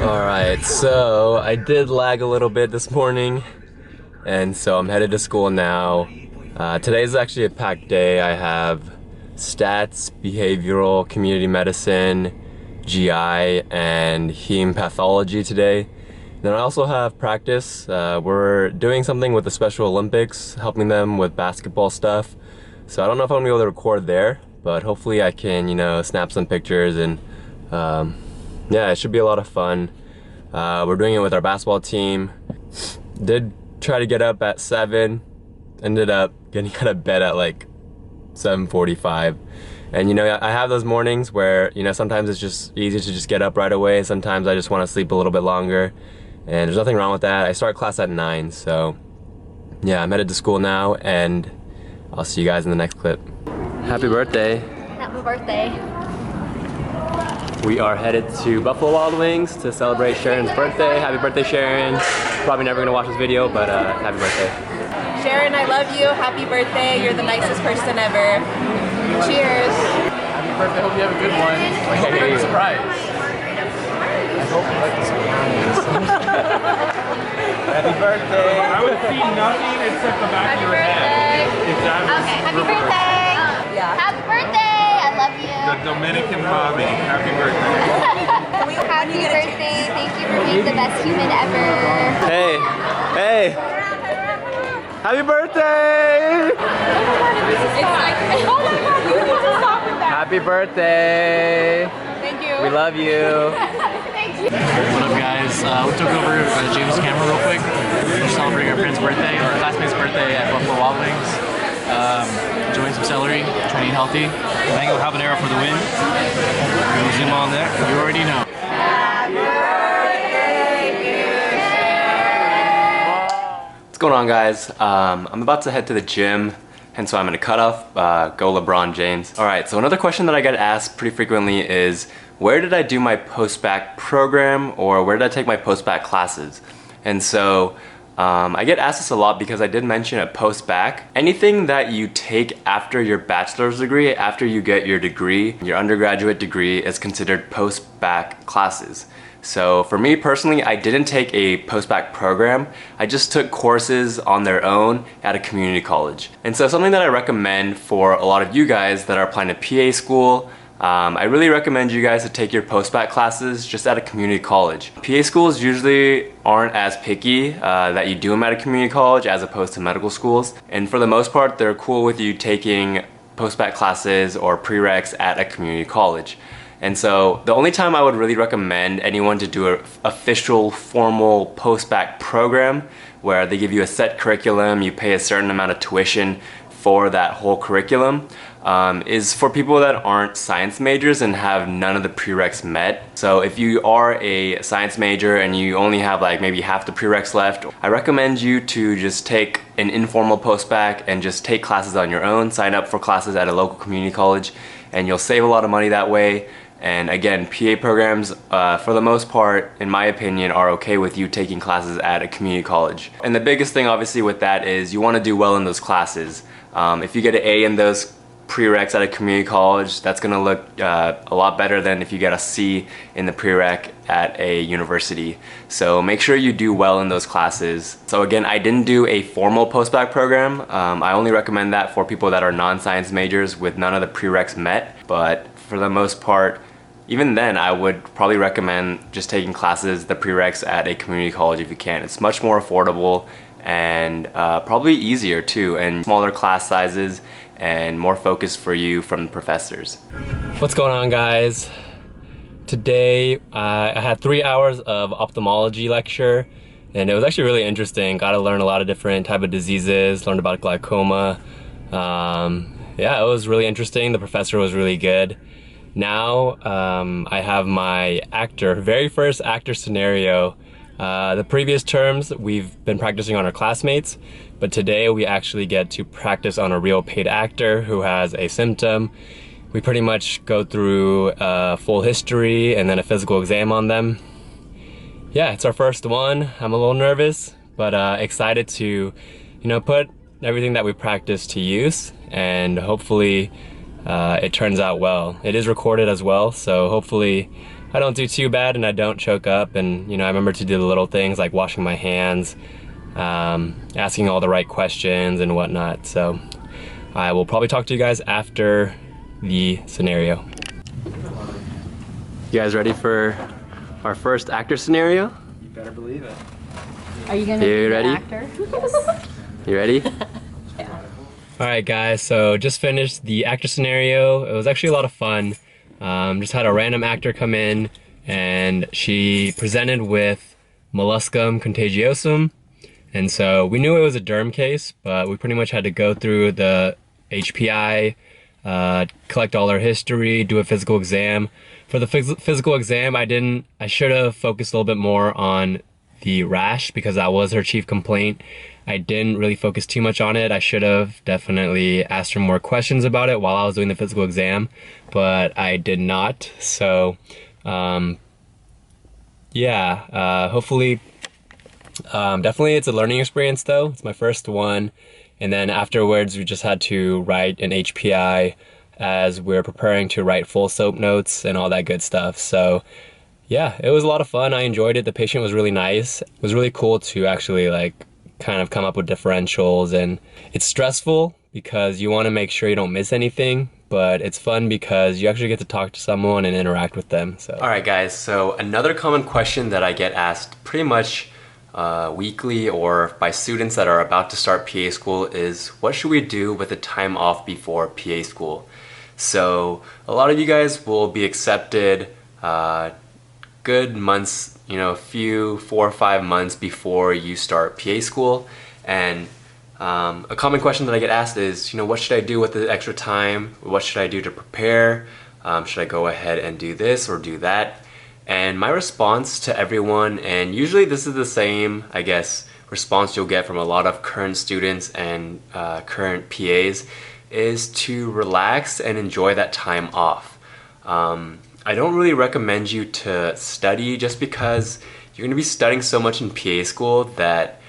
Alright, so I did lag a little bit this morning, and so I'm headed to school now. Today is actually a packed day. I have stats, behavioral, community medicine, GI, and heme pathology today. Then I also have practice. We're doing something with the Special Olympics, helping them with basketball stuff. So I don't know if I'm gonna be able to record there, but hopefully I can, snap some pictures and yeah, it should be a lot of fun. We're doing it with our basketball team. Did try to get up at 7, ended up getting out of bed at like 7:45. And I have those mornings where, sometimes it's just easy to just get up right away. Sometimes I just want to sleep a little bit longer. And there's nothing wrong with that. I start class at 9, so yeah, I'm headed to school now, and I'll see you guys in the next clip. Happy birthday. Happy birthday. We are headed to Buffalo Wild Wings to celebrate Sharon's birthday. Happy birthday, Sharon. Probably never gonna watch this video, but happy birthday. Sharon, I love you. Happy birthday. You're the nicest person ever. Cheers. Happy birthday. Hope you have a good one. I hope you like the surprise. I hope you like the surprise. Happy birthday. I would see nothing except the back of your head. If that was Okay, happy birthday. Yeah. Happy birthday. I love you. the Dominican mommy. Happy birthday. Happy birthday. Thank you for being the best human ever. Hey, hey. Happy birthday! Happy birthday! Thank you. We love you. What up, guys? We took over James' camera real quick. We're celebrating our friend's birthday, our classmate's birthday at Buffalo Wild Wings. Enjoying some celery, trying to eat healthy. Mango habanero for the win. We'll zoom on there. You already know. What's going on, guys? I'm about to head to the gym, hence why I'm gonna cut off, go LeBron James. All right, so another question that I get asked pretty frequently is, where did I do my post-bac program, or where did I take my post-bac classes? And so I get asked this a lot because I did mention a post-bac. Anything that you take after your bachelor's degree, after you get your degree, your undergraduate degree, is considered post-bac classes. So for me personally, I didn't take a post-bac program. I just took courses on their own at a community college. And so something that I recommend for a lot of you guys that are applying to PA school, I really recommend you guys to take your post-bac classes just at a community college. PA schools usually aren't as picky that you do them at a community college as opposed to medical schools. And for the most part, they're cool with you taking post-bac classes or prereqs at a community college. And so the only time I would really recommend anyone to do an official formal post-bac program where they give you a set curriculum, you pay a certain amount of tuition for that whole curriculum, is for people that aren't science majors and have none of the prereqs met. So if you are a science major and you only have like maybe half the prereqs left, I recommend you to just take an informal post-bac and just take classes on your own, sign up for classes at a local community college, and you'll save a lot of money that way. And again, PA programs, for the most part, in my opinion, are okay with you taking classes at a community college. And the biggest thing obviously with that is you want to do well in those classes. If you get an A in those prereqs at a community college, that's going to look a lot better than if you get a C in the prereq at a university. So make sure you do well in those classes. So again, I didn't do a formal post-bac program. I only recommend that for people that are non-science majors with none of the prereqs met. But for the most part, even then, I would probably recommend just taking classes, the prereqs at a community college if you can. It's much more affordable and probably easier too, and smaller class sizes and more focus for you from the professors. What's going on, guys? Today I had 3 hours of ophthalmology lecture, and it was actually really interesting. Got to learn a lot of different type of diseases, learned about glaucoma. Yeah, it was really interesting. The professor was really good. Now I have my very first actor scenario. The previous terms we've been practicing on our classmates, but today we actually get to practice on a real paid actor who has a symptom. We pretty much go through a full history and then a physical exam on them. Yeah, it's our first one. I'm a little nervous, but excited to, put everything that we practice to use, and hopefully it turns out well. It is recorded as well, so hopefully I don't do too bad and I don't choke up, and I remember to do the little things like washing my hands, asking all the right questions and whatnot. So I will probably talk to you guys after the scenario. You guys ready for our first actor scenario? You better believe it. Are you gonna be ready? the actor? You ready? Yeah. Alright guys, so just finished the actor scenario. It was actually a lot of fun. Just had a random actor come in and she presented with molluscum contagiosum. And so we knew it was a derm case, but we pretty much had to go through the HPI, collect all our history, do a physical exam. For the physical exam, I should have focused a little bit more on the rash because that was her chief complaint. I didn't really focus too much on it. I should have definitely asked her more questions about it while I was doing the physical exam, but I did not. So yeah, hopefully, definitely it's a learning experience though. It's my first one. And then afterwards, we just had to write an HPI as we're preparing to write full SOAP notes and all that good stuff. So yeah, it was a lot of fun. I enjoyed it. The patient was really nice. It was really cool to actually kind of come up with differentials, and it's stressful because you want to make sure you don't miss anything, but it's fun because you actually get to talk to someone and interact with them. So alright guys, so another common question that I get asked pretty much weekly or by students that are about to start PA school is, what should we do with the time off before PA school? So a lot of you guys will be accepted good months, a few 4 or 5 months before you start PA school. And a common question that I get asked is, what should I do with the extra time? What should I do to prepare? Should I go ahead and do this or do that? And my response to everyone, and usually this is the same, I guess, response you'll get from a lot of current students and current PAs, is to relax and enjoy that time off. I don't really recommend you to study just because you're going to be studying so much in PA school that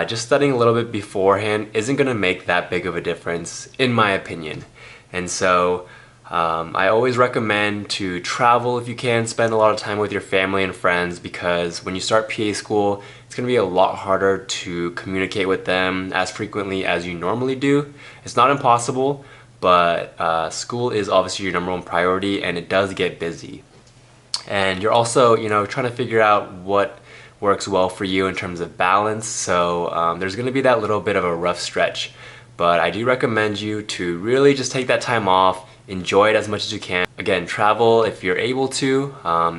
just studying a little bit beforehand isn't going to make that big of a difference, in my opinion. And so I always recommend to travel if you can, spend a lot of time with your family and friends, because when you start PA school, it's going to be a lot harder to communicate with them as frequently as you normally do. It's not impossible, but school is obviously your #1 priority, and it does get busy. And you're also, trying to figure out what works well for you in terms of balance. So there's going to be that little bit of a rough stretch. But I do recommend you to really just take that time off, enjoy it as much as you can. Again, travel if you're able to.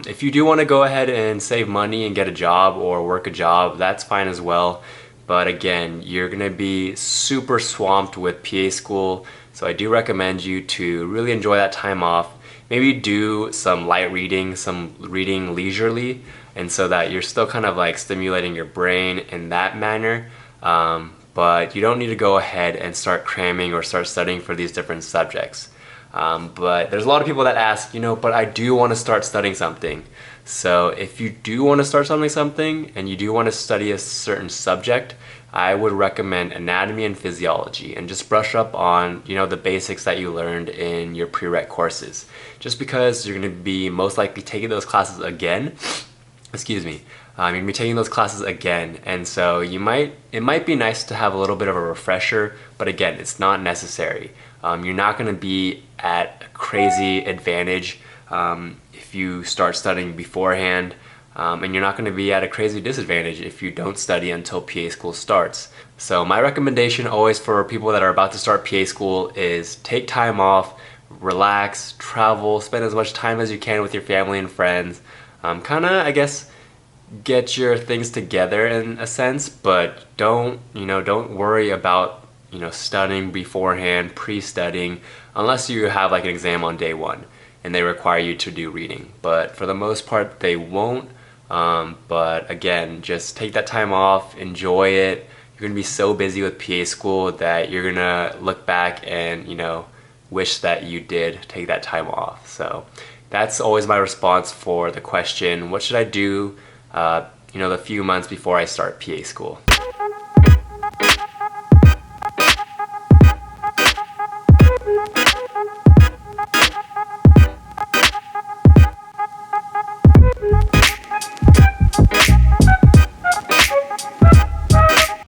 If you do want to go ahead and save money and get a job or work a job, that's fine as well. But again, you're going to be super swamped with PA school. So I do recommend you to really enjoy that time off. Maybe do some light reading, some reading leisurely, and so that you're still kind of stimulating your brain in that manner. But you don't need to go ahead and start cramming or start studying for these different subjects. But there's a lot of people that ask, but I do want to start studying something. So if you do want to start something and you do want to study a certain subject, I would recommend anatomy and physiology, and just brush up on the basics that you learned in your prereq courses. Just because you're going to be most likely taking those classes again. Excuse me. You're going to be taking those classes again, and so it might be nice to have a little bit of a refresher, but again, it's not necessary. You're not going to be at a crazy advantage if you start studying beforehand, and you're not going to be at a crazy disadvantage if you don't study until PA school starts. So my recommendation always for people that are about to start PA school is take time off, relax, travel, spend as much time as you can with your family and friends. Kind of, I guess, get your things together in a sense, but don't worry about studying beforehand, pre-studying, unless you have an exam on day 1 and they require you to do reading. But for the most part, they won't. But again, just take that time off, enjoy it. You're gonna be so busy with PA school that you're gonna look back and wish that you did take that time off. So that's always my response for the question, what should I do the few months before I start PA school?